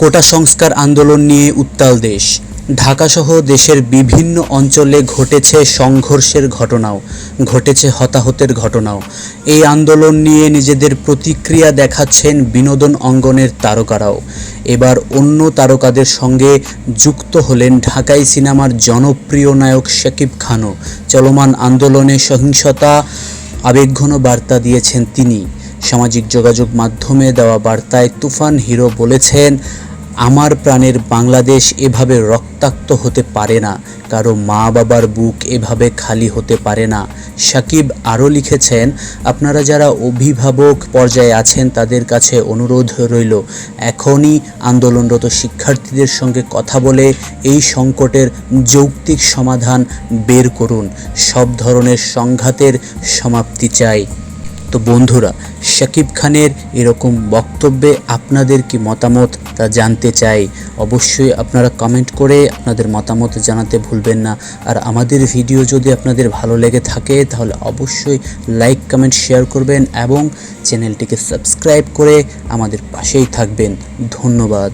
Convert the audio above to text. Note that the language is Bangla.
কোটা সংস্কার আন্দোলন নিয়ে উত্তাল দেশ। ঢাকাসহ দেশের বিভিন্ন অঞ্চলে ঘটেছে সংঘর্ষের ঘটনাও, ঘটেছে হতাহতের ঘটনাও। এই আন্দোলন নিয়ে নিজেদের প্রতিক্রিয়া দেখাচ্ছেন বিনোদন অঙ্গনের তারকারাও। এবার অন্য তারকাদের সঙ্গে যুক্ত হলেন ঢাকাই সিনেমার জনপ্রিয় নায়ক শাকিব খানও। চলমান আন্দোলনে সহিংসতা আবেগঘন বার্তা দিয়েছেন তিনি। সামাজিক যোগাযোগ মাধ্যমে দেওয়া বার্তায় তুফান হিরো বলেছেন, আমার প্রাণের বাংলাদেশ এভাবে রক্তাক্ত হতে পারে না, কারো মা বাবার বুক এভাবে খালি হতে পারে না। শাকিব আরও লিখেছেন, আপনারা যারা অভিভাবক পর্যায়ে আছেন তাদের কাছে অনুরোধ রইল, এখনই আন্দোলনরত শিক্ষার্থীদের সঙ্গে কথা বলে এই সংকটের যৌক্তিক সমাধান বের করুন। সব ধরনের সংঘাতের সমাপ্তি চাই। তো বন্ধুরা, শাকিব খানের এরকম বক্তব্যে আপনাদের কি মতামত তা জানতে চাই। অবশ্যই আপনারা কমেন্ট করে আপনাদের মতামত জানাতে ভুলবেন না। আর আমাদের ভিডিও যদি আপনাদের ভালো লেগে থাকে তাহলে অবশ্যই লাইক, কমেন্ট, শেয়ার করবেন এবং চ্যানেলটিকে সাবস্ক্রাইব করে আমাদের পাশেই থাকবেন। ধন্যবাদ।